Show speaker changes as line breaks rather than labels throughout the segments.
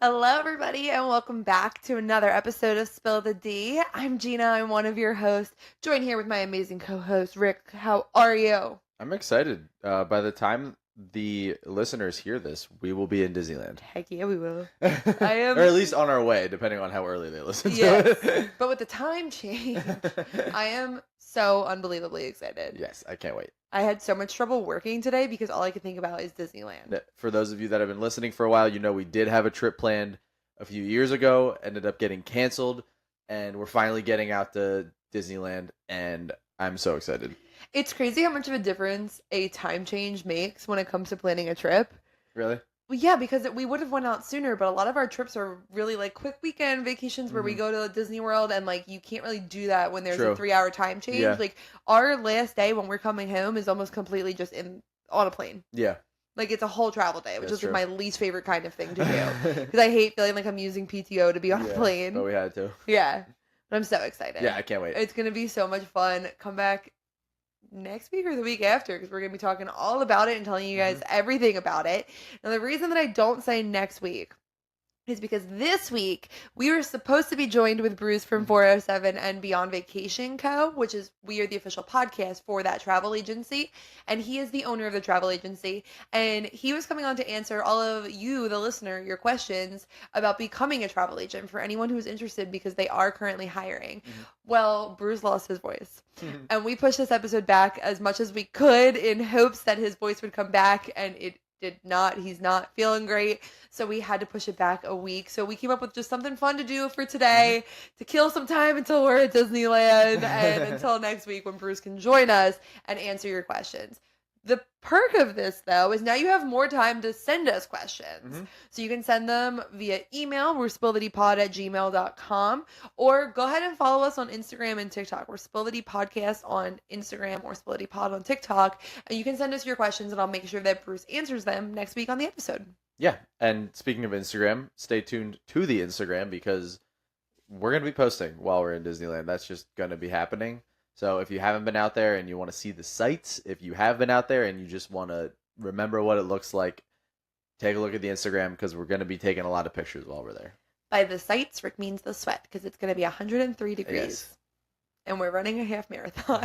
Hello, everybody, and welcome back to another episode of Spill the D. I'm Gina. I'm one of your hosts. Joined here with my amazing co-host, Rick. How are you?
I'm excited. By the time the listeners hear this, we will be in Disneyland.
Heck yeah, we will.
Or
I am.
at least on our way, depending on how early they listen
Yes,
to it.
but with the time change, I am so unbelievably excited.
Yes, I can't wait.
I had so much trouble working today because all I could think about is Disneyland.
For those of you that have been listening for a while, you know we did have a trip planned a few years ago, ended up getting canceled, and we're finally getting out to Disneyland, and I'm so excited.
It's crazy how much of a difference a time change makes when it comes to planning a trip.
Really?
Well, yeah, because we would have went out sooner, but a lot of our trips are really like quick weekend vacations where we go to Disney World, and like you can't really do that when there's
True.
a 3 hour time change.
Yeah.
Like our last day when we're coming home is almost completely just on a plane.
Yeah.
Like it's a whole travel day, which
That's
is like
true.
my least favorite kind of thing to do because I hate feeling like I'm using PTO to be on a
Yeah,
plane.
but we had to.
Yeah, but I'm so excited.
Yeah, I can't wait.
It's gonna be so much fun. Come back next week or the week after because we're going to be talking all about it and telling you guys everything about it. Now, the reason that I don't say next week is because this week we were supposed to be joined with Bruce from 407 and Beyond Vacation Co., which is we are the official podcast for that travel agency, and he is the owner of the travel agency, and he was coming on to answer all of you, the listener, your questions about becoming a travel agent for anyone who's interested because they are currently hiring. Well, Bruce lost his voice, and we pushed this episode back as much as we could in hopes that his voice would come back, and it did not. He's not feeling great, so we had to push it back a week. So we came up with just something fun to do for today to kill some time until we're at Disneyland and until next week when Bruce can join us and answer your questions. The perk of this, though, is now you have more time to send us questions. So you can send them via email. We're spillthedpod@gmail.com. Or go ahead and follow us on Instagram and TikTok. We're Spill the D Podcast on Instagram or Spill the D Pod on TikTok. And you can send us your questions, and I'll make sure that Bruce answers them next week on the episode.
Yeah, and speaking of Instagram, stay tuned to the Instagram because we're going to be posting while we're in Disneyland. That's just going to be happening. So if you haven't been out there and you want to see the sights, if you have been out there and you just want to remember what it looks like, take a look at the Instagram because we're going to be taking a lot of pictures while we're there.
By the sights, Rick means the sweat because it's going to be 103 degrees.
Yes.
And we're running a half marathon.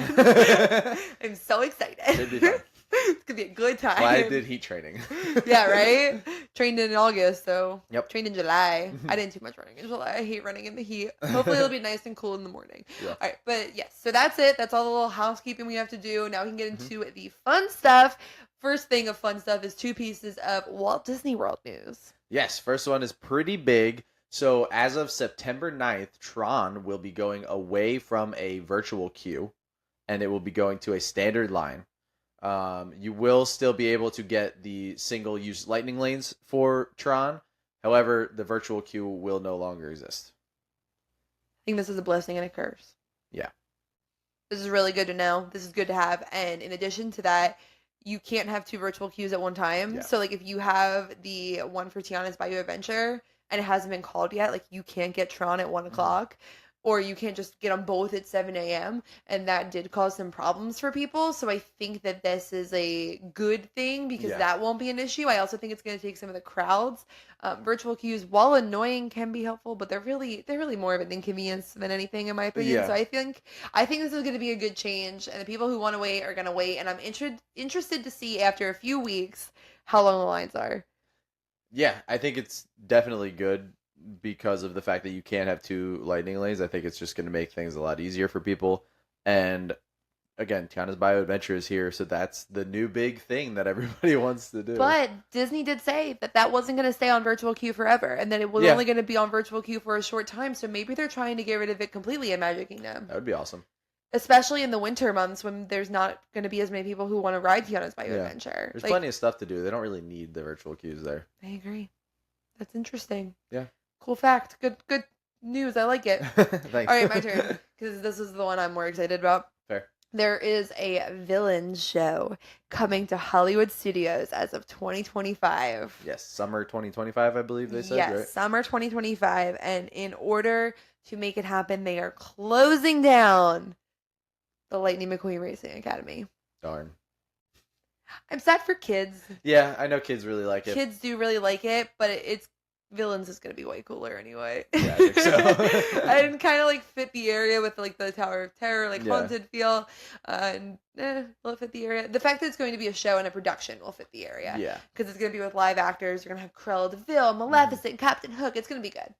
I'm so excited.
It'd be fun.
It's going to be a good time.
Well, I did heat training.
Yeah, right? Trained in August, so
Yep.
trained in July. I didn't do much running in July. I hate running in the heat. Hopefully it'll be nice and cool in the morning.
Yeah.
All right, but yes, so that's it. That's all the little housekeeping we have to do. Now we can get into the fun stuff. First thing of fun stuff is 2 pieces of Walt Disney World news.
Yes, first one is pretty big. So as of September 9th, Tron will be going away from a virtual queue, and it will be going to a standard line. You will still be able to get the single-use lightning lanes for Tron. However, the virtual queue will no longer exist.
I think this is a blessing and a curse.
Yeah.
This is really good to know. This is good to have. And in addition to that, you can't have 2 virtual queues at one time.
Yeah.
So, like, if you have the one for Tiana's Bayou Adventure and it hasn't been called yet, like, you can't get Tron at 1 o'clock. Or you can't just get them both at 7 a.m. And that did cause some problems for people. So I think that this is a good thing because that won't be an issue. I also think it's going to take some of the crowds. Virtual queues, while annoying, can be helpful, but they're really more of an inconvenience than anything, in my opinion.
Yeah.
So I think this is going to be a good change. And the people who want to wait are going to wait. And I'm interested to see after a few weeks how long the lines are.
Yeah, I think it's definitely good because of the fact that you can't have 2 lightning lanes. I think it's just going to make things a lot easier for people. And again, Tiana's Bayou Adventure is here, so that's the new big thing that everybody wants to do.
But Disney did say that wasn't going to stay on virtual queue forever, and that it was only going to be on virtual queue for a short time. So maybe they're trying to get rid of it completely in Magic Kingdom.
That would be awesome.
Especially in the winter months when there's not going to be as many people who want to ride Tiana's Bayou Adventure.
There's plenty of stuff to do. They don't really need the virtual queues there.
I agree. That's interesting.
Yeah.
Cool fact. Good news. I like it.
Thanks.
All right, my turn. Because this is the one I'm more excited about.
Fair.
There is a villain show coming to Hollywood Studios as of 2025.
Yes, summer 2025, I believe they said, right?
Summer 2025. And in order to make it happen, they are closing down the Lightning McQueen Racing Academy.
Darn.
I'm sad for kids.
Yeah, I know kids really like it.
Kids do really like it, but it's Villains is gonna be way cooler anyway.
Yeah, I think so.
And kind of like fit the area with like the Tower of Terror, like
Yeah.
haunted feel. And will it fit the area? The fact that it's going to be a show and a production will fit the area.
Yeah.
Because it's gonna be with live actors. You're gonna have Cruella de Vil, Maleficent, Captain Hook. It's gonna be good.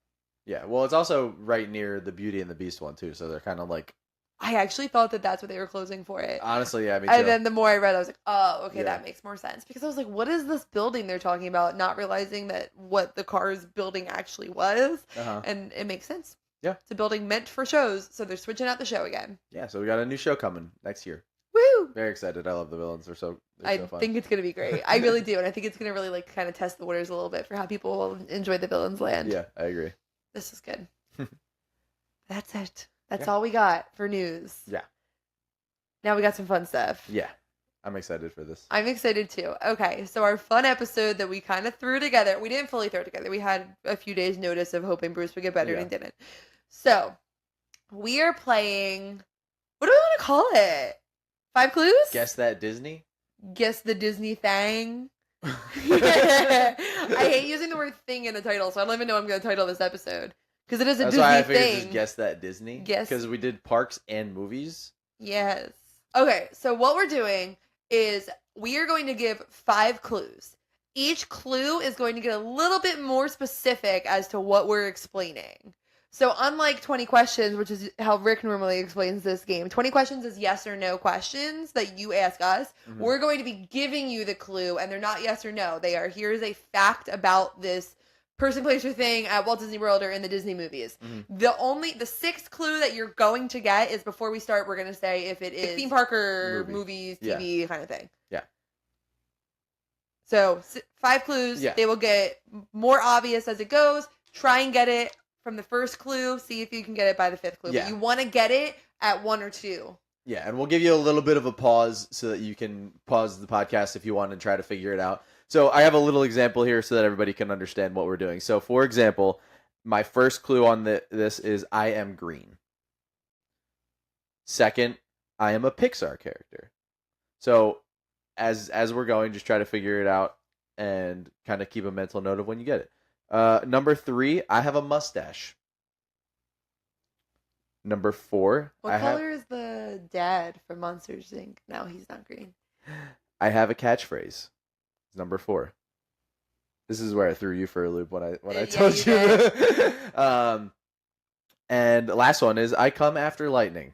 Yeah. Well, it's also right near the Beauty and the Beast one too, so they're kind of like.
I actually thought that that's what they were closing for it.
Honestly, yeah, me too.
And then the more I read, I was like, oh, okay,
Yeah.
that makes more sense. Because I was like, what is this building they're talking about? Not realizing that what the Cars building actually was.
Uh-huh.
And it makes sense.
Yeah.
It's a building meant for shows, so they're switching out the show again.
Yeah, so we got a new show coming next year.
Woo!
Very excited. I love the villains. They're so
I
fun.
think it's going to be great. I really do. And I think it's going to really like kind of test the waters a little bit for how people will enjoy the villains land.
Yeah, I agree.
This is good. That's it. That's all we got for news.
Yeah.
Now we got some fun stuff.
Yeah. I'm excited for this.
I'm excited too. Okay, so our fun episode that we kind of threw together, we didn't fully throw it together. We had a few days' notice of hoping Bruce would get better and he didn't. So, we are playing, what do we want to call it? 5 clues?
Guess that Disney?
Guess the Disney thing. I hate using the word thing in the title, so I don't even know what I'm going to title this episode. Because it is a
That's
Disney
why I figured
thing.
just guess that Disney.
Yes.
Because we did parks and movies.
Yes. Okay, so what we're doing is we are going to give 5 clues. Each clue is going to get a little bit more specific as to what we're explaining. So unlike 20 questions, which is how Rick normally explains this game, 20 questions is yes or no questions that you ask us.
Mhm.
We're going to be giving you the clue, and they're not yes or no. They are, here's a fact about this person, place, or thing at Walt Disney World or in the Disney movies.
Mhm.
The 6th clue that you're going to get is before we start, we're going to say if it is theme park or movies, TV kind of thing.
Yeah.
So 5 clues.
Yeah.
They will get more obvious as it goes. Try and get it from the first clue. See if you can get it by the 5th clue.
Yeah.
But you want to get it at 1 or 2.
Yeah, and we'll give you a little bit of a pause so that you can pause the podcast if you want and try to figure it out. So I have a little example here so that everybody can understand what we're doing. So for example, my first clue on this is I am green. Second, I am a Pixar character. So as we're going, just try to figure it out and kind of keep a mental note of when you get it. Number 3, I have a mustache. Number 4,
What color is the dad from Monsters Inc? No, he's not green.
I have a catchphrase. Number 4. This is where I threw you for a loop when I told you. And the last one is I come after lightning.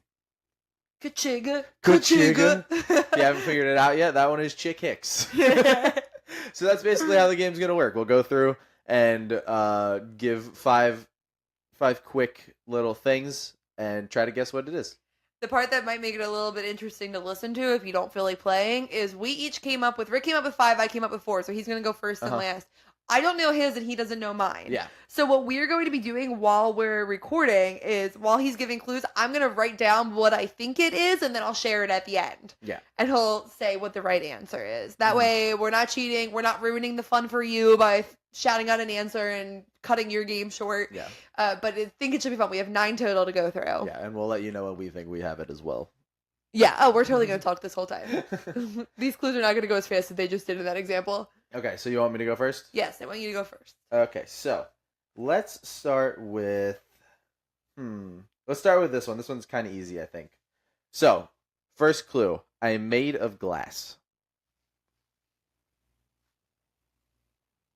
Kachiga.
Kachiga. If you haven't figured it out yet, that one is Chick Hicks. So that's basically how the game's gonna work. We'll go through and give five quick little things and try to guess what it is.
The part that might make it a little bit interesting to listen to if you don't feel like playing is we each Rick came up with 5, I came up with 4, so he's going to go first and last. I don't know his and he doesn't know mine.
Yeah.
So what we're going to be doing while we're recording is while he's giving clues, I'm going to write down what I think it is and then I'll share it at the end.
Yeah.
And he'll say what the right answer is. That way we're not cheating. We're not ruining the fun for you by shouting out an answer and cutting your game short.
Yeah.
But I think it should be fun. We have 9 total to go through.
Yeah, and we'll let you know when we think we have it as well.
Yeah. Oh, we're totally going to talk this whole time. These clues are not going to go as fast as they just did in that example.
Okay, so you want me to go first?
Yes, I want you to go first.
Okay, so let's start with let's start with this one. This one's kind of easy, I think. So, first clue, I am made of glass.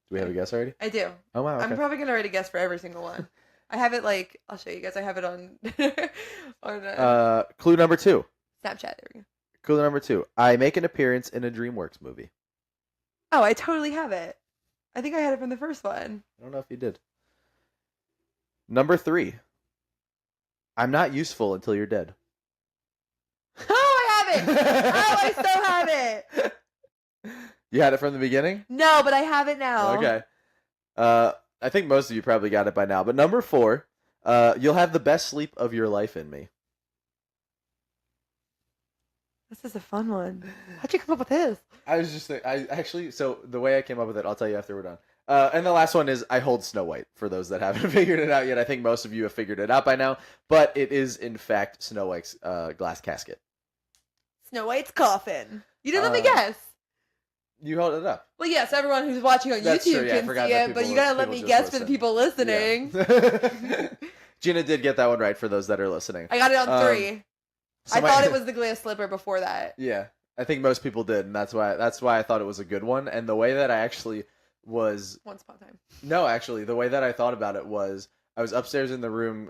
Do we have a guess already?
I do.
Oh wow. Okay.
I'm probably going to write a guess for every single one. I have it I'll show you guys. I have it on
Clue number 2.
Snapchat. There we go.
Clue number 2. I make an appearance in a DreamWorks movie.
Oh, I totally have it. I think I had it from the first one.
I don't know if you did. Number 3. I'm not useful until you're dead.
Oh, I have it! Oh, I still have it!
You had it from the beginning?
No, but I have it now.
Okay. I think most of you probably got it by now. But number 4, you'll have the best sleep of your life in me.
This is a fun one. How'd you come up with this?
I was just so the way I came up with it, I'll tell you after we're done. And the last one is I hold Snow White, for those that haven't figured it out yet. I think most of you have figured it out by now, but it is in fact Snow White's glass casket.
Snow White's coffin. You didn't let me guess.
You held it up.
Well, yes, everyone who's watching on
That's
YouTube
true, yeah, I
can
forgot
see
that
it, but
people-
you gotta let
people
me
just
guess for the
listen.
people listening.
Yeah. Gina did get that one right for those that are listening.
I got it on 3.
So
I thought it was the glass slipper before that.
Yeah, I think most people did, and that's why I thought it was a good one. And the way that I actually was
Once upon a time.
no, actually, the way that I thought about it was I was upstairs in the room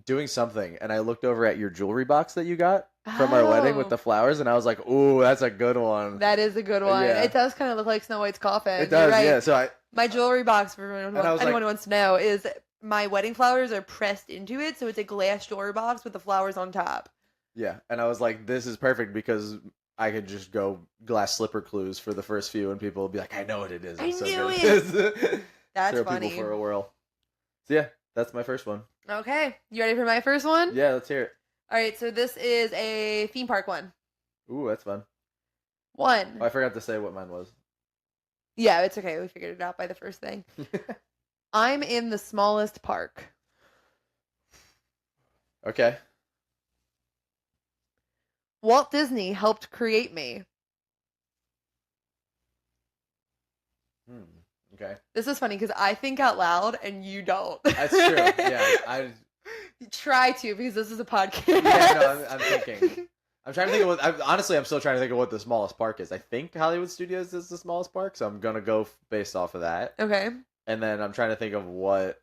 doing something, and I looked over at your jewelry box that you got from our wedding with the flowers, and I was like, "Ooh, that's a good one."
That is a good one.
Yeah.
It does kind of look like Snow White's coffin.
It does,
You're right.
yeah. So
my jewelry box, for
And I was
anyone
like-
who wants to know, is my wedding flowers are pressed into it, so it's a glass jewelry box with the flowers on top.
yeah, and I was like, "This is perfect because I could just go glass slipper clues for the first few, and people will be like, I know what it is.
I
I'm so
knew
good at
it!
this."
That's
Throw
funny.
people for a whirl. So yeah, that's my first one.
Okay, you ready for my first one?
Yeah, let's hear it.
All right, so this is a theme park one.
Ooh, that's fun.
1.
Oh, I forgot to say what mine was.
Yeah, it's okay. We figured it out by the first thing. I'm in the smallest park.
Okay.
Walt Disney helped create me.
Okay.
This is funny because I think out loud and you don't.
That's true. Yeah,
Try to, because this is a podcast.
Yeah, no, I'm thinking. I'm trying to think of what. Honestly, I'm still trying to think of what the smallest park is. I think Hollywood Studios is the smallest park, so I'm gonna go based off of that.
Okay.
And then I'm trying to think of what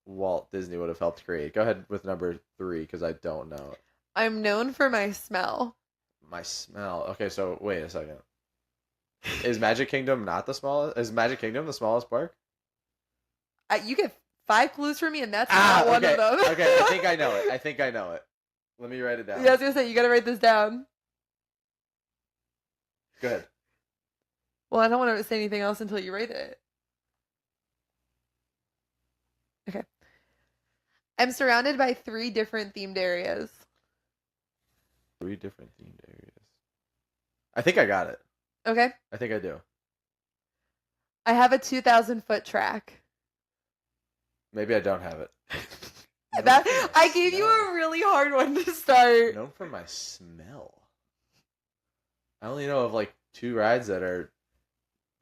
Walt Disney would have helped create. Go ahead with number 3 because I don't know.
I'm known for my smell.
My smell. Okay, so wait a second. Is Magic Kingdom not the smallest? Is Magic Kingdom the smallest park?
You get 5 clues from me, and that's not one
okay.
of them.
Okay, I think I know it. Let me write it down.
Yeah, I was gonna say you gotta write this down.
Go ahead.
Well, I don't want to say anything else until you write it. Okay. I'm surrounded by 3 different themed areas.
3 different themed areas. I think I got it.
Okay.
I think I do.
I have a 2,000-foot track.
Maybe I don't have it.
That I gave you a really hard one to start.
Known for my smell. I only know of like 2 rides that are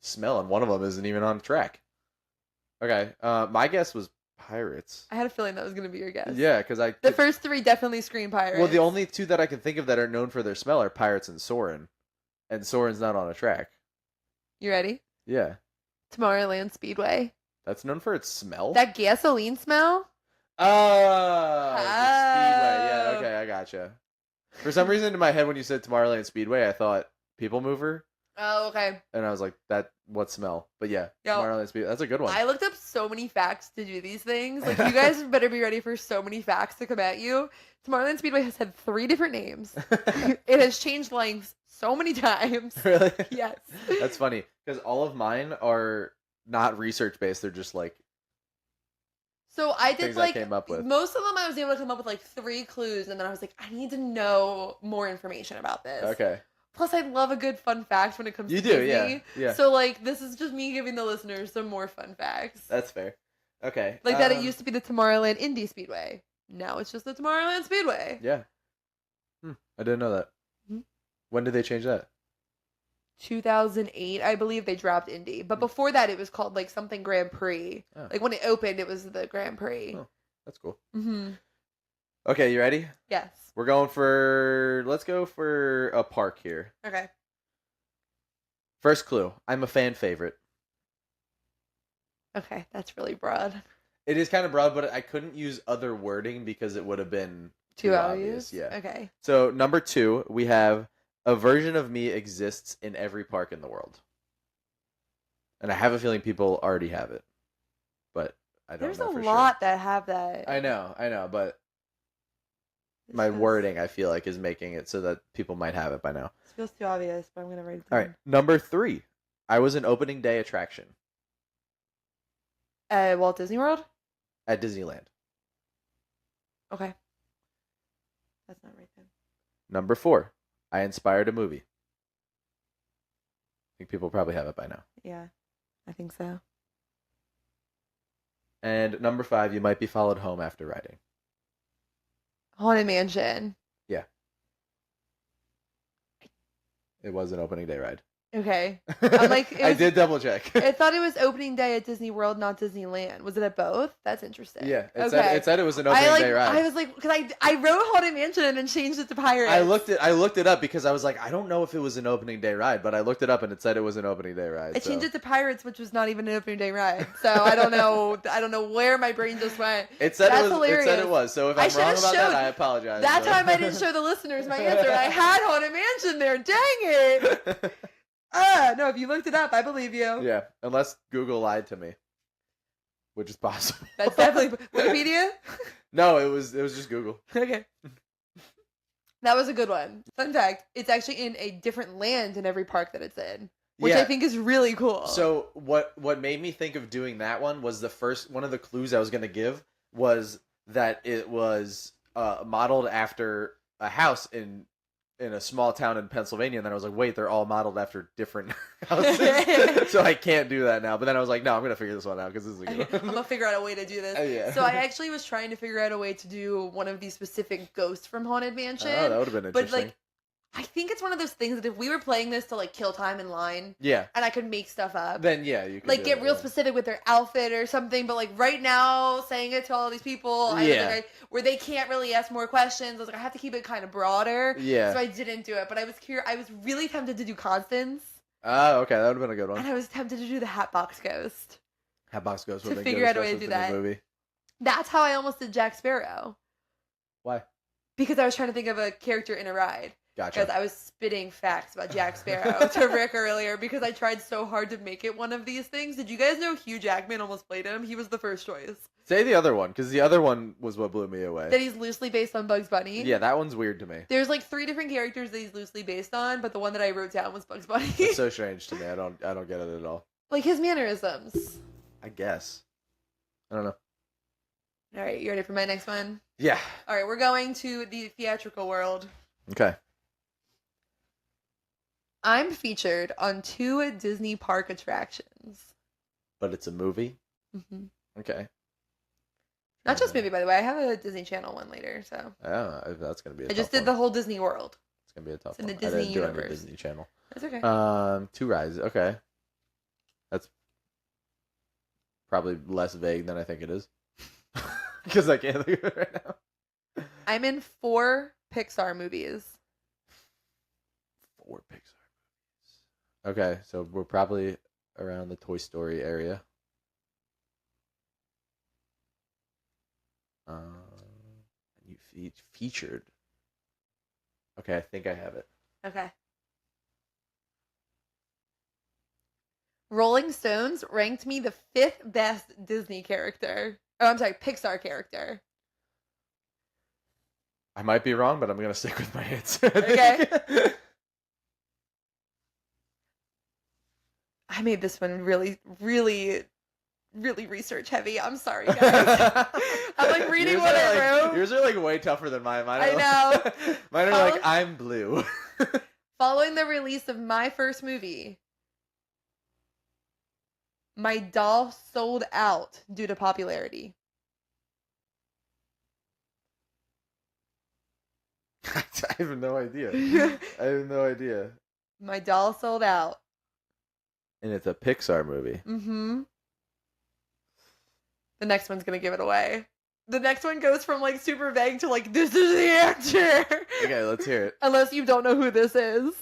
smell, and one of them isn't even on track. Okay, my guess was Pirates.
I had a feeling that was gonna be your guess.
Yeah, because
the first 3 definitely scream Pirates.
Well, the only 2 that I can think of that are known for their smell are Pirates and Soarin', and Soarin's not on a track.
You ready?
Yeah,
Tomorrowland Speedway.
that's known for its smell.
That gasoline smell?
Oh, the Speedway. Yeah, okay, I gotcha. For some reason in my head when you said Tomorrowland Speedway, I thought People Mover,
Oh, okay.
and I was like, what smell? But yeah,
Yo,
Tomorrowland Speedway. That's a good one.
I looked up so many facts to do these things. Like, you guys better be ready for so many facts to come at you. Tomorrowland Speedway has had 3 different names. It has changed lengths so many times.
Really?
Yes.
That's funny because all of mine are not research based. They're just like
So I did
things I
like
came up with.
most of them. I was able to come up with like 3 clues, and then I was like, I need to know more information about this.
Okay.
Plus, I love a good fun fact when it comes
You
to
do,
Disney.
yeah.
So like, this is just me giving the listeners some more fun facts.
That's fair. Okay.
Like that it used to be the Tomorrowland Indy Speedway. Now it's just the Tomorrowland Speedway.
Yeah. I didn't know that.
Mhm.
When did they change that?
2008, I believe they dropped Indy. But before that, it was called like something Grand Prix.
Oh.
Like when it opened, it was the Grand Prix.
Oh, that's cool.
Mm-hmm.
Okay, you ready?
Yes.
Let's go for a park here.
Okay.
First clue. I'm a fan favorite.
Okay, that's really broad.
It is kind of broad, but I couldn't use other wording because it would have been
Too obvious?
Yeah.
Okay.
So number 2, we have a version of me exists in every park in the world. And I have a feeling people already have it. But I don't
There's
know
a
for
lot that have that.
sure. I know, but
This
my
feels-
wording I feel like is making it so that people might have it by now.
This feels too obvious, but I'm going to write it
All
down.
right, number 3. I was an opening day attraction
Walt Disney World?
at Disneyland.
Okay. That's not right then.
Number 4. I inspired a movie. I think people probably have it by now.
Yeah, I think so.
And number 5, you might be followed home after riding.
Haunted Mansion.
It was an opening day ride.
Okay. I'm like,
I did double check.
I thought it was opening day at Disney World, not Disneyland. Was it at both? That's interesting.
Yeah,
Okay.
it said it was an opening day ride.
I was like, because I wrote Haunted Mansion and then changed it to Pirates.
I looked it up because I was like, I don't know if it was an opening day ride, but I looked it up and it said it was an opening day ride.
I changed it to Pirates, which was not even an opening day ride. So I don't know. I don't know where my brain just went.
It said
That's
it was.
hilarious.
It said it was. So if I'm wrong about that, I apologize.
That time I didn't show the listeners my answer. I had Haunted Mansion there. Dang it. No, if you looked it up, I believe you.
Yeah, unless Google lied to me, which is possible.
That's definitely Wikipedia?
No, it was just Google.
Okay. That was a good one. Fun fact, it's actually in a different land in every park that it's in, which I think is really cool.
So what made me think of doing that one was one of the clues I was going to give was that it was modeled after a house in a small town in Pennsylvania, and then I was like, wait, they're all modeled after different houses, so I can't do that now. But then I was like, no, I'm gonna figure this one out because this is a good one.
I'm gonna figure out a way to do this.
Yeah.
So I actually was trying to figure out a way to do one of these specific ghosts from Haunted Mansion.
Oh, that would have been interesting.
But like, I think it's one of those things that if we were playing this to like kill time in line,
yeah,
and I could make stuff up,
then yeah, you could
like get real specific with their outfit or something. But like right now, saying it to all these people, where they can't really ask more questions, I was like, I have to keep it kind of broader.
Yeah.
So I didn't do it, but I was curious. I was really tempted to do Constance.
Oh, okay, that would have been a good one.
And I was tempted to do the Hatbox Ghost.
Hatbox Ghost would
to
have been
figure
good,
out a way to do that.
Movie.
That's how I almost did Jack Sparrow.
Why?
Because I was trying to think of a character in a ride.
Gotcha.
Because I was spitting facts about Jack Sparrow to Rick earlier because I tried so hard to make it one of these things. Did you guys know Hugh Jackman almost played him? He was the first choice.
Say the other one, because the other one was what blew me away.
That he's loosely based on Bugs Bunny.
Yeah, that one's weird to me.
There's like 3 different characters that he's loosely based on, but the one that I wrote down was Bugs Bunny.
It's so strange to me. I don't get it at all.
Like his mannerisms.
I guess. I don't know.
All right, you ready for my next one?
Yeah.
All right, we're going to the theatrical world.
Okay.
I'm featured on 2 Disney park attractions.
But it's a movie?
Mm-hmm.
Okay.
Not just movie, by the way. I have a Disney Channel one later, so.
Oh, that's going to be a
I just did the whole Disney World.
It's going to be a tough
one.
one.
In the Disney universe.
Do it on the Disney Channel.
That's okay.
2 rides. Okay. That's probably less vague than I think it is. Because I can't think of it right now.
I'm in 4 Pixar movies.
4 Pixar movies. Okay, so we're probably around the Toy Story area. You featured. Okay, I think I have it.
Okay. Rolling Stones ranked me the 5th best Disney character. Oh, I'm sorry, Pixar character.
I might be wrong, but I'm going to stick with my answer.
Okay. I made this one really, really, really research heavy. I'm sorry, guys. I'm like reading what I wrote.
Yours are like way tougher than mine.
I know.
Mine are like, I'm blue.
Following the release of my first movie, my doll sold out due to popularity.
I have no idea. I have no idea.
My doll sold out.
And it's a Pixar movie.
Mm-hmm. The next one's gonna give it away. The next one goes from like super vague to like, this is the actor.
Okay, let's hear it.
Unless you don't know who this is.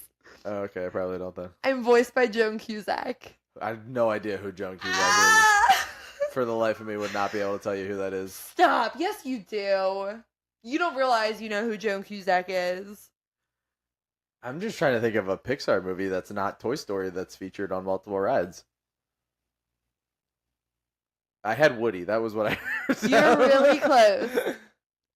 Oh, okay, I probably don't then.
I'm voiced by Joan Cusack.
I have no idea who Joan Cusack is. For the life of me, would not be able to tell you who that is.
Stop. Yes, you do. You don't realize you know who Joan Cusack is.
I'm just trying to think of a Pixar movie that's not Toy Story that's featured on multiple rides. I had Woody. That was what I heard.
You're really close.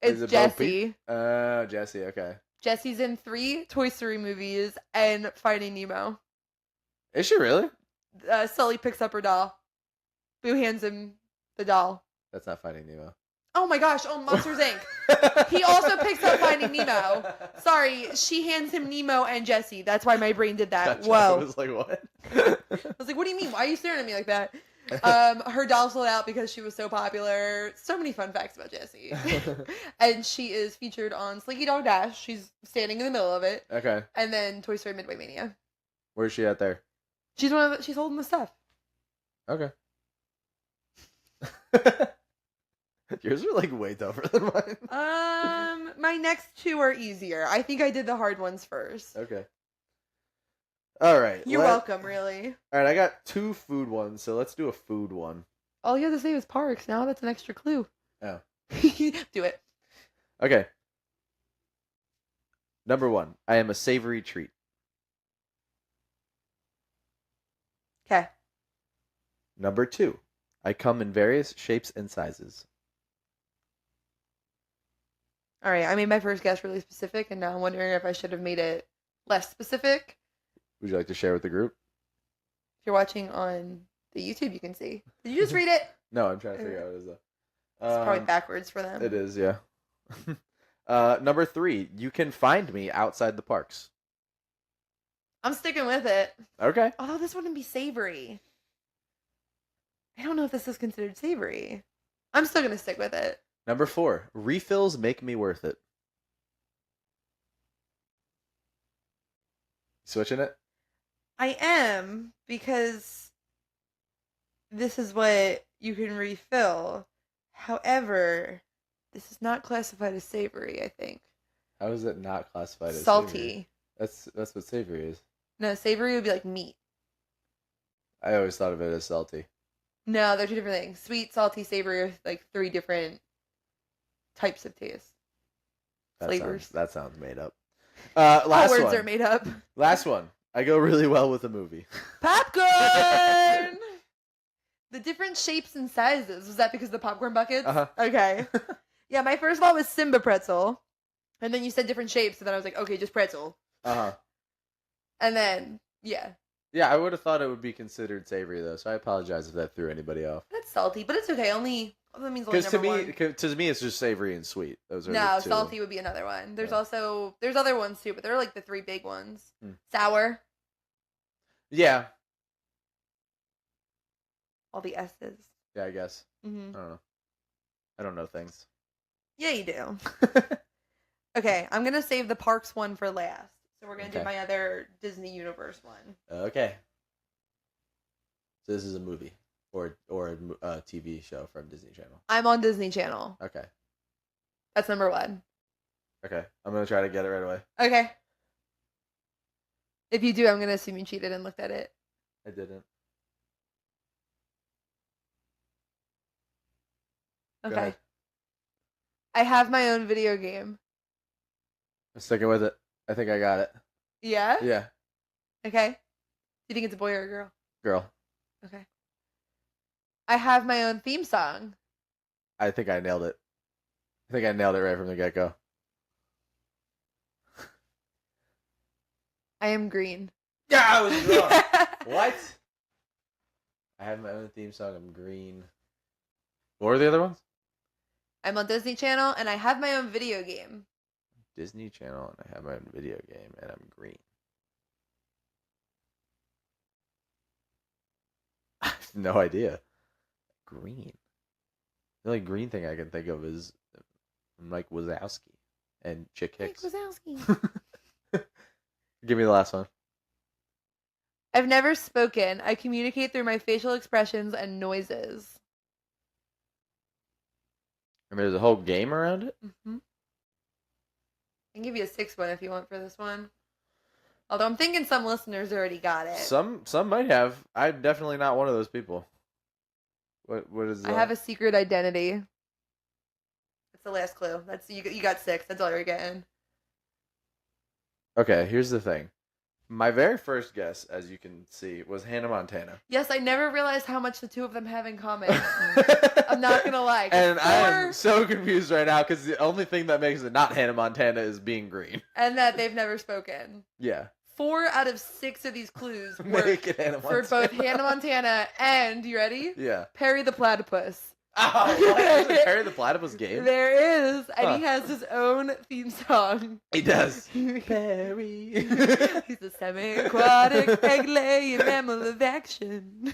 It's
it
Jessie.
Oh, Jessie. Okay.
Jessie's in 3 Toy Story movies and Finding Nemo.
Is she really?
Sully picks up her doll. Boo hands him the doll.
That's not Finding Nemo.
Oh my gosh, Monsters Inc. He also picks up Finding Nemo. Sorry, she hands him Nemo and Jessie. That's why my brain did that.
Gotcha.
Whoa.
I was like, what?
I was like, what do you mean? Why are you staring at me like that? Her doll sold out because she was so popular. So many fun facts about Jessie. And she is featured on Slinky Dog Dash. She's standing in the middle of it.
Okay.
And then Toy Story Midway Mania.
Where's she at there?
She's she's holding the stuff.
Okay. Yours are like way tougher than mine.
My next two are easier. I think I did the hard ones first.
Okay. All right.
You're welcome, really.
All right, I got 2 food ones, so let's do a food one.
All you have to say was parks. Now that's an extra clue.
Oh.
Do it.
Okay. Number 1, I am a savory treat.
Okay.
Number 2, I come in various shapes and sizes.
All right. I made my first guess really specific, and now I'm wondering if I should have made it less specific.
Would you like to share with the group?
If you're watching on the YouTube, you can see. Did you just read it?
No, I'm trying to figure out what it is though.
It's probably backwards for them.
It is, yeah. Number 3, you can find me outside the parks.
I'm sticking with it.
Okay.
Although this wouldn't be savory. I don't know if this is considered savory. I'm still gonna stick with it.
Number 4, refills make me worth it. Switching it?
I am, because this is what you can refill. However, this is not classified as savory, I think.
How is it not classified as
salty?
Savory? That's what savory is.
No, savory would be like meat.
I always thought of it as salty.
No, they're two different things. Sweet, salty, savory are like 3 different types of taste. Flavors.
That sounds made up. Last
words
one.
are made up.
Last one. I go really well with a movie.
Popcorn! The different shapes and sizes. Was that because of the popcorn buckets?
Uh-huh.
Okay. Yeah, my first thought was Simba pretzel. And then you said different shapes, so then I was like, okay, just pretzel.
Uh-huh.
And then, yeah.
Yeah, I would have thought it would be considered savory, though, so I apologize if that threw anybody off.
That's salty, but it's okay. That means only
Because to me, it's just savory and sweet. Those are
no,
the 2.
salty would be another one. There's
Yeah.
there's other ones too, but they're like the 3 big ones. Sour.
Yeah.
All the S's.
Yeah, I guess.
Mm-hmm.
I don't know. I don't know things.
Yeah, you do. Okay, I'm gonna save the parks one for last. So we're gonna do my other Disney Universe one.
Okay. So this is a movie or a TV show from Disney Channel.
I'm on Disney Channel.
Okay.
That's number 1.
Okay. I'm gonna try to get it right away.
Okay. If you do, I'm gonna assume you cheated and looked at it.
I didn't.
Okay. I have my own video game.
I'm sticking with it. I think I got it.
Yeah?
Yeah.
Okay. Do you think it's a boy or a girl?
Girl.
Okay. I have my own theme song.
I think I nailed it. I think I nailed it right from the get-go.
I am green.
Yeah, I was wrong. What? I have my own theme song. I'm green. What were the other ones?
I'm on Disney Channel, and I have my own video game.
Disney Channel, and I have my own video game, and I'm green. I have no idea. Green. The only green thing I can think of is Mike Wazowski and Chick Hicks.
Mike Wazowski.
Give me the last one.
I've never spoken. I communicate through my facial expressions and noises.
And there's a whole game around it?
Mm-hmm. I can give you a 6th one if you want for this one. Although I'm thinking some listeners already got it.
Some might have. I'm definitely not one of those people. What is that?
I have a secret identity. That's the last clue. That's you got 6. That's all you're getting.
Okay, here's the thing. My very first guess, as you can see, was Hannah Montana.
Yes, I never realized how much the two of them have in common. I'm not gonna lie.
And I am so confused right now because the only thing that makes it not Hannah Montana is being green.
And that they've never spoken.
Yeah.
4 out of 6 of these clues
Make it Hannah
for
Montana.
both Hannah Montana and, you ready?
Yeah.
Perry the Platypus.
Oh, what? There's a Perry the Platypus game?
There is, and he has his own theme song.
He does. Perry.
He's a semi-aquatic, egg-laying mammal of action.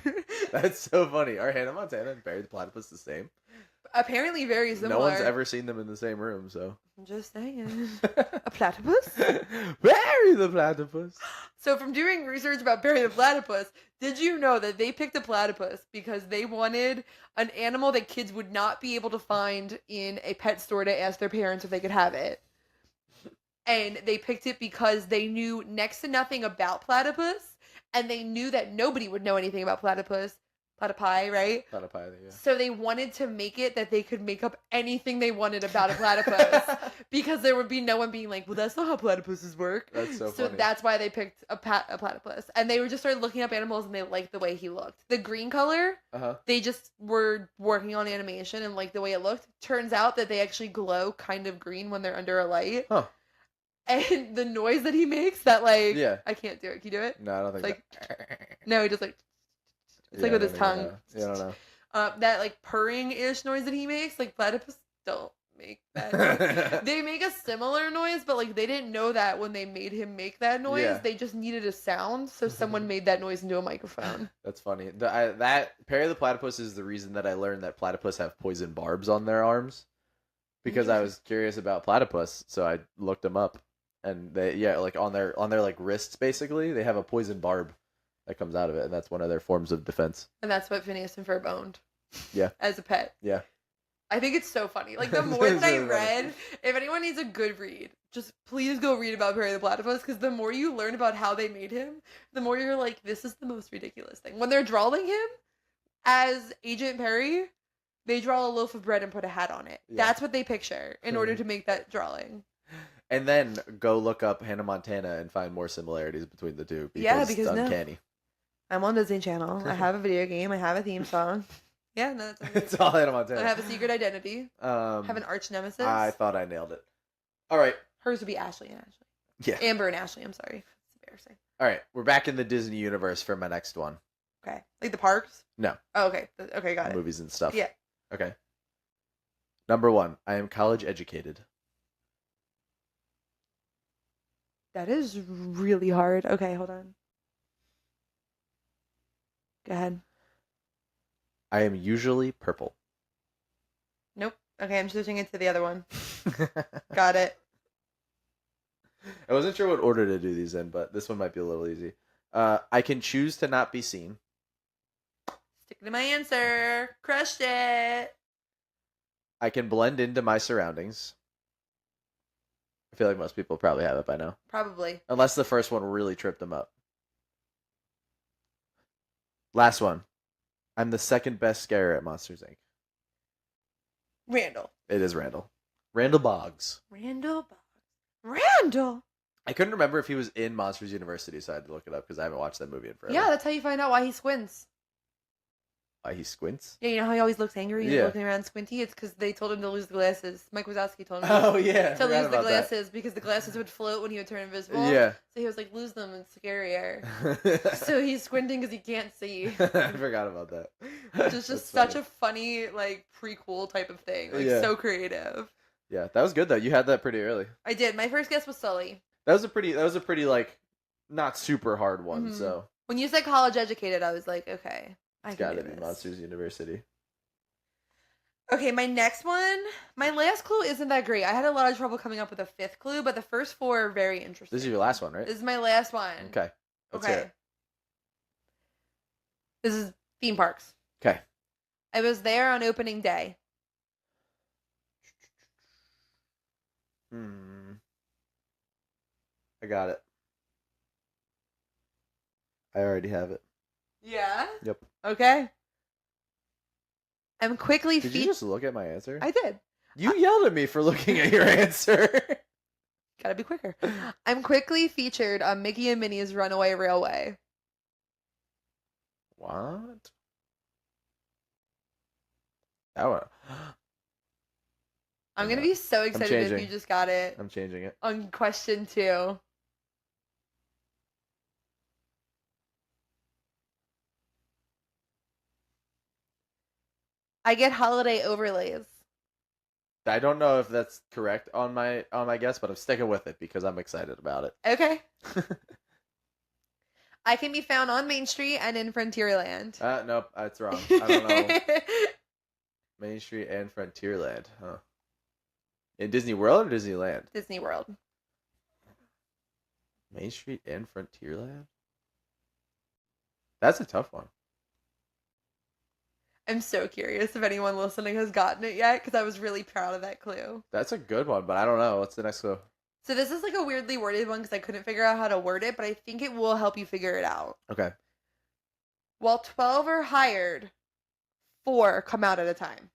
That's so funny. Are Hannah Montana and Perry the Platypus the same?
Apparently very similar.
No one's ever seen them in the same room, so.
I'm just saying. A platypus?
Barry the platypus.
So from doing research about Barry the platypus, did you know that they picked a platypus because they wanted an animal that kids would not be able to find in a pet store to ask their parents if they could have it? And they picked it because they knew next to nothing about platypus, and they knew that nobody would know anything about platypus. Platypi, right?
Platypi, yeah.
So they wanted to make it that they could make up anything they wanted about a platypus because there would be no one being like, well, that's not how platypuses work.
That's so
So
funny.
that's why they picked a platypus. And they were just started looking up animals and they liked the way he looked. The green color, they just were working on animation and liked the way it looked. Turns out that they actually glow kind of green when they're under a light.
Huh.
And the noise that he makes, that like,
yeah.
I can't do it. Can you do it?
No, I don't think
like,
that.
No, he just like, it's like with his tongue.
Yeah, I don't know.
That like purring-ish noise that he makes, like platypus don't make that noise. They make a similar noise, but like they didn't know that when they made him make that noise.
Yeah.
They just needed a sound, so someone made that noise into a microphone.
That's funny. That Perry the platypus is the reason that I learned that platypus have poison barbs on their arms, because I was curious about platypus, so I looked them up, and they like on their like wrists basically they have a poison barb that comes out of it, and that's one of their forms of defense.
And that's what Phineas and Ferb owned.
Yeah.
As a pet.
Yeah.
I think it's so funny. Like, the more that I read, if anyone needs a good read, just please go read about Perry the Platypus, because the more you learn about how they made him, the more you're like, this is the most ridiculous thing. When they're drawing him as Agent Perry, they draw a loaf of bread and put a hat on it. Yeah. That's what they picture in order to make that drawing. And
then go look up Hannah Montana and find more similarities between the two, because it's uncanny.
I'm on Disney Channel. I have a video game. I have a theme song. Yeah, no, that's
it's all Hannah Montana.
I have a secret identity. Have an arch nemesis.
I thought I nailed it. All right.
Hers would be Ashley and Ashley.
Yeah.
Amber and Ashley. I'm sorry. It's embarrassing.
All right. We're back in the Disney universe for my next one.
Okay. Like the parks?
No.
Oh, okay. Okay, got it.
Movies and stuff.
Yeah.
Okay. Number 1. I am college educated.
That is really hard. Okay, hold on. Go ahead.
I am usually purple.
Nope. Okay, I'm switching it to the other one. Got it.
I wasn't sure what order to do these in, but this one might be a little easy. I can choose to not be seen.
Stick to my answer. Crushed it.
I can blend into my surroundings. I feel like most people probably have it by now.
Probably.
Unless the first one really tripped them up. Last one. I'm the second best scarer at Monsters, Inc.
Randall.
It is Randall. Randall Boggs.
Randall Boggs. Randall!
I couldn't remember if he was in Monsters University, so I had to look it up because I haven't watched that movie in forever.
Yeah, that's how you find out why he squints.
Why he squints?
Yeah, you know how he always looks angry and looking around squinty? It's because they told him to lose the glasses. Mike Wazowski told him
to
lose the glasses
that.
Because the glasses would float when he would turn invisible.
Yeah.
So he was like, lose them, it's scarier. So he's squinting because he can't see.
I forgot about that.
Which is just such a funny, like, prequel type of thing. Like, so creative.
Yeah, that was good, though. You had that pretty early.
I did. My first guess was Sully.
That was a pretty, like, not super hard one, so.
When you said college educated, I was like, okay.
It's gotta be Monsters University.
Okay, my next one. My last clue isn't that great. I had a lot of trouble coming up with a fifth clue, but the first 4 are very interesting.
This is your last one, right?
This is my last one.
Okay. Let's hear it.
This is theme parks.
Okay.
I was there on opening day.
I got it. I already have it.
Yeah?
Yep.
Okay. I'm quickly
Did you just look at my answer?
I did.
You yelled at me for looking at your answer.
Gotta be quicker. I'm quickly featured on Mickey and Minnie's Runaway Railway.
What? That one.
I'm gonna be so excited if you just got it.
I'm changing it.
On question 2. I get holiday overlays.
I don't know if that's correct on my guess, but I'm sticking with it because I'm excited about it.
Okay. I can be found on Main Street and in Frontierland.
Nope, that's wrong. I don't know. Main Street and Frontierland, huh? In Disney World or Disneyland?
Disney World.
Main Street and Frontierland? That's a tough one.
I'm so curious if anyone listening has gotten it yet, because I was really proud of that clue.
That's a good one, but I don't know. What's the next clue?
So this is like a weirdly worded one because I couldn't figure out how to word it, but I think it will help you figure it out.
Okay.
While 12 are hired, 4 come out at a time.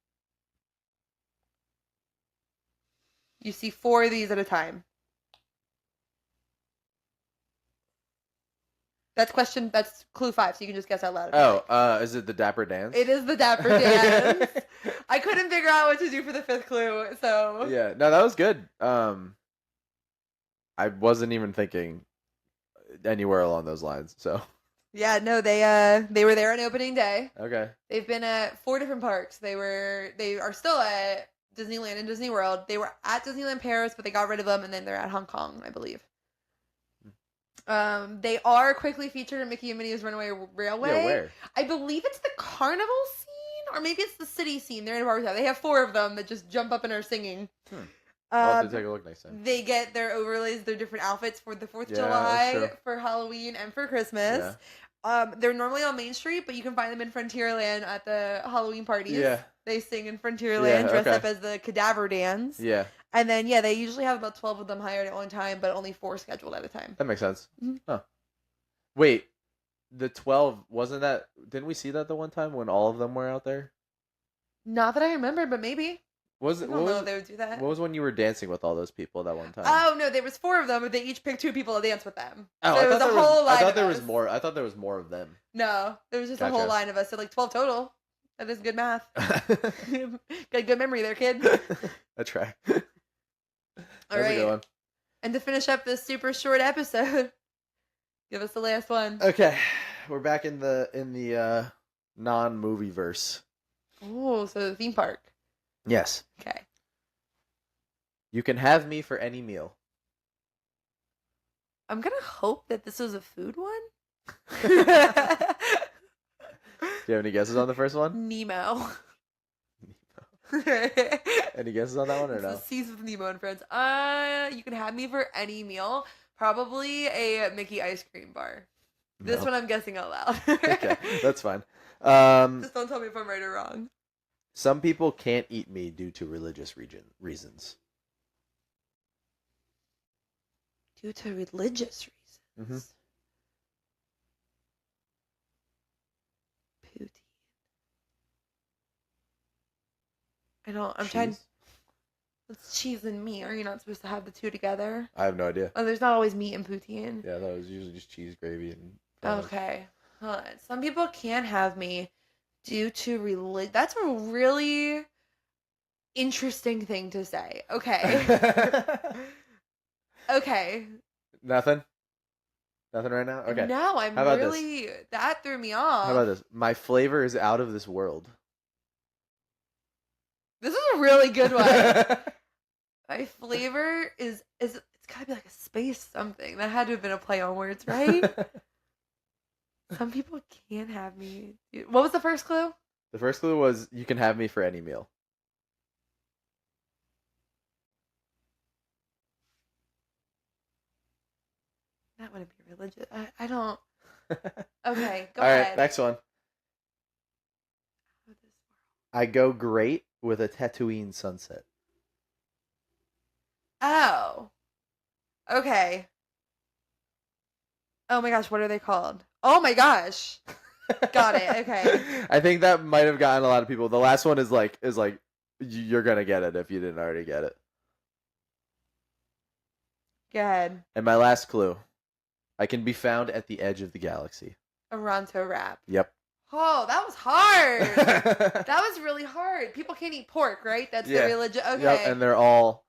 You see 4 of these at a time. That's clue 5, so you can just guess out loud.
Oh, is it the Dapper Dance?
It is the Dapper Dance. I couldn't figure out what to do for the 5th clue, so.
Yeah, no, that was good. I wasn't even thinking anywhere along those lines, so.
Yeah, no, they were there on opening day.
Okay.
They've been at 4 different parks. They are still at Disneyland and Disney World. They were at Disneyland Paris, but they got rid of them, and then they're at Hong Kong, I believe. They are quickly featured in Mickey and Minnie's Runaway Railway.
Yeah, where?
I believe it's the carnival scene, or maybe it's the city scene. They're in a barbershop. They have 4 of them that just jump up and are singing.
I'll have to take a look next time.
They get their overlays, their different outfits for the 4th of
Yeah,
July,
that's true.
for Halloween, and for Christmas.
Yeah.
They're normally on Main Street, but you can find them in Frontierland at the Halloween parties.
Yeah.
They sing in Frontierland, dress up as the Cadaver Dance.
Yeah.
And then, they usually have about 12 of them hired at one time, but only 4 scheduled at a time.
That makes sense.
Mm-hmm.
Huh. Wait, the 12, wasn't that, didn't we see that the one time when all of them were out there?
Not that I remember, but maybe. I
I
don't know if they would do that.
What was when you were dancing with all those people that one time?
Oh, no, there was 4 of them, but they each picked 2 people to dance with them.
Oh,
so it was a whole line
I thought
of
there
us.
was more. I thought there was more of them.
No, there was just a whole
Gotcha.
line of us, so like 12 total. That is good math. Got good memory there, kid.
I try.
All right.
A good one.
And to finish up this super short episode, give us the last one.
Okay, we're back in the non-movie verse.
Oh, so the theme park.
Yes.
Okay.
You can have me for any meal.
I'm gonna hope that this was a food one.
Do you have any guesses on the first one?
Nemo.
Any guesses on that one or
It's
no?
the Seas with Nemo and Friends. You can have me for any meal. Probably a Mickey ice cream bar. This
No.
one I'm guessing out loud.
Okay, that's fine.
Just don't tell me if I'm right or wrong.
Some people can't eat me due to religious reasons.
Due to religious reasons.
Mhm.
Poutine. I'm trying.
Cheese?
It's cheese and meat. Are you not supposed to have the 2 together?
I have no idea.
Oh, there's not always meat in poutine.
Yeah, that was usually just cheese gravy and.
Okay. Hold on. Some people can't have me due to religion. That's a really interesting thing to say. Okay. Okay.
Nothing right now. Okay.
No, I'm
How about
really. That threw me off.
How about this? My flavor is out of this world.
This is a really good one. My flavor is it's gotta be like a space something. That had to have been a play on words, right? Some people can't have me. What was the first clue?
The first clue was you can have me for any meal.
That wouldn't be religious. I don't. Okay, go
All
ahead.
right, next one. I go great with a Tatooine sunset.
Oh. Okay. Oh my gosh, what are they called? Oh my gosh. Got it. Okay.
I think that might have gotten a lot of people. The last one is like you're gonna get it if you didn't already get it.
Go ahead.
And my last clue. I can be found at the edge of the galaxy.
A Ronto wrap.
Yep.
Oh, that was hard. That was really hard. People can't eat pork, right? That's the religion. Okay.
Yep, and they're all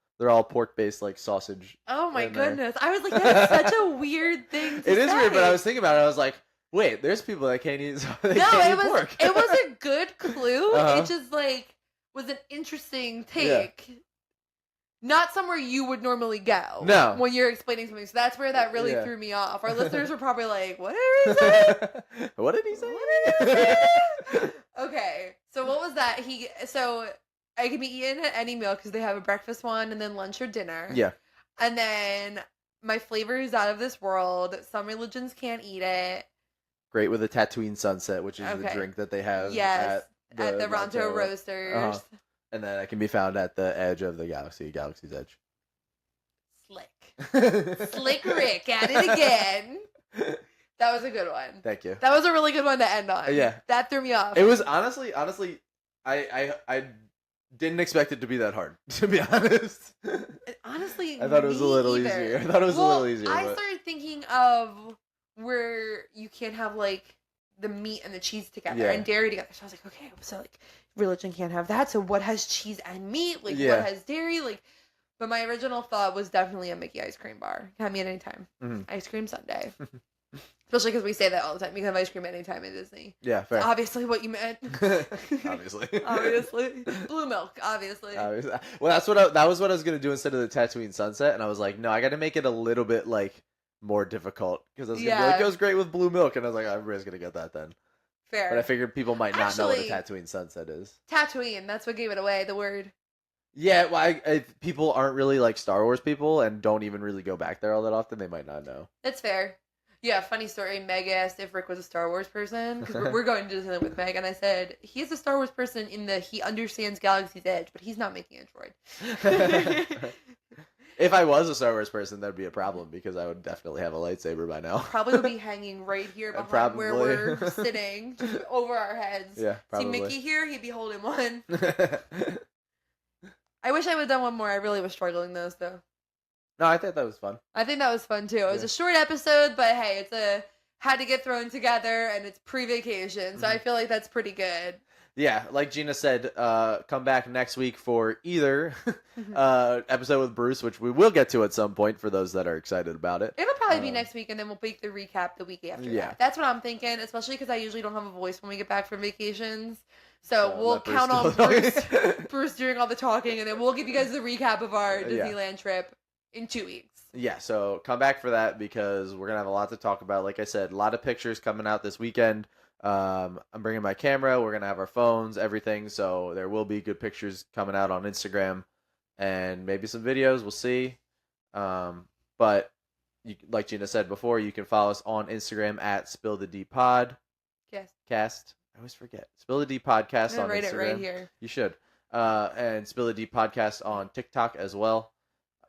pork based like sausage.
Oh my
in there.
goodness. I was like, that's such a weird thing to
It
say.
is weird, but I was thinking about it. I was like, wait, there's people that can't eat.
No,
Can't eat pork.
it was a good clue.
Uh-huh.
It just like was an interesting take. Not somewhere you would normally go.
No.
When you're explaining something. So that's where that really
Yeah.
threw me off. Our listeners were probably like, what did he say?
What did he say?
What did he say? Okay, so what was that? So I can be eaten at any meal because they have a breakfast one and then lunch or dinner.
Yeah.
And then my flavor is out of this world. Some religions can't eat it.
Great with a Tatooine sunset, which is the
Okay.
drink that they have
Yes,
at
at
the
the Ronto
Uh-huh.
Roasters.
And then it can be found at the edge of the galaxy's edge.
Slick Rick at it again. That was a good one.
Thank you.
That was a really good one to end on.
Yeah.
That threw me off.
It was honestly, I didn't expect it to be that hard, to be honest.
Honestly,
I thought it was a little easier. I thought it was a little easier.
I started thinking of where you can't have like the meat and the cheese together and dairy together. So I was like, okay, so like religion can't have that. So what has cheese and meat? Like what has dairy? Like, but my original thought was definitely a Mickey ice cream bar. Have me at any time.
Mm-hmm.
Ice cream sundae. Especially because we say that all the time. You can have ice cream anytime at Disney.
Yeah, fair.
It's obviously what you meant.
Obviously.
Obviously. Blue milk, obviously.
Well, that was what I was gonna do instead of the Tatooine sunset, and I was like, no, I got to make it a little bit like more difficult because I was gonna be like, it goes great with blue milk, and I was like, everybody's gonna get that then.
Fair.
But I figured people might not know what a Tatooine sunset is.
Tatooine, that's what gave it away. The word.
Yeah, well, if people aren't really like Star Wars people and don't even really go back there all that often, they might not know.
That's fair. Yeah, funny story. Meg asked if Rick was a Star Wars person because we're going to Disneyland with Meg, and I said he's a Star Wars person in that he understands Galaxy's Edge, but he's not making a droid.
If I was a Star Wars person, that'd be a problem because I would definitely have a lightsaber by now.
Probably would be hanging right here behind where we're sitting, just over our heads.
Yeah, probably.
See Mickey here? He'd be holding one. I wish I would have done one more. I really was struggling those though.
No, I thought that was fun.
I think that was fun too. It was a short episode, but hey, had to get thrown together and it's pre-vacation, so I feel like that's pretty good.
Yeah, like Gina said, come back next week for either episode with Bruce, which we will get to at some point for those that are excited about it.
It'll probably be next week, and then we'll make the recap the week after that. That's what I'm thinking, especially because I usually don't have a voice when we get back from vacations. So we'll count on Bruce doing all the talking, and then we'll give you guys the recap of our Disneyland trip in 2 weeks.
Yeah, so come back for that because we're going to have a lot to talk about. Like I said, a lot of pictures coming out this weekend. I'm bringing my camera. We're going to have our phones, everything. So there will be good pictures coming out on Instagram and maybe some videos. We'll see. But like Gina said before, you can follow us on Instagram at Spill the D Pod.
Yes.
Cast. I always forget. Spill the D Podcast on Instagram.
Write it right here.
You should. And Spill the D Podcast on TikTok as well.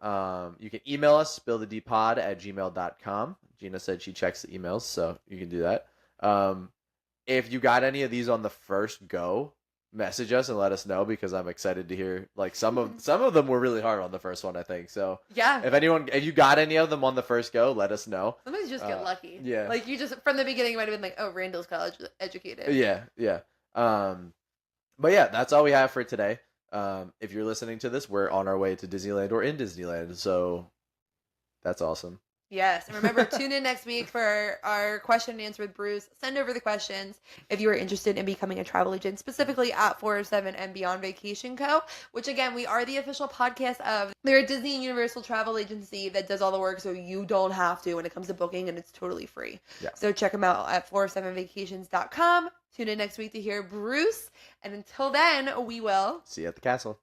You can email us, spillthedpod@gmail.com. Gina said she checks the emails, so you can do that. If you got any of these on the first go, message us and let us know because I'm excited to hear. Like some of them were really hard on the first one, I think. So
yeah,
if you got any of them on the first go, let us know.
Sometimes you just get lucky.
Yeah,
like you just from the beginning you might have been like, oh, Randall's college educated.
Yeah. But yeah, that's all we have for today. If you're listening to this, we're on our way to Disneyland or in Disneyland, so that's awesome.
Yes, and remember, tune in next week for our question and answer with Bruce. Send over the questions if you are interested in becoming a travel agent, specifically at 407 and Beyond Vacation Co., which again, we are the official podcast of. They're a Disney and Universal travel agency that does all the work, so you don't have to when it comes to booking, and it's totally free.
Yeah.
So check them out at 407vacations.com. Tune in next week to hear Bruce, and until then, we will
see you at the castle.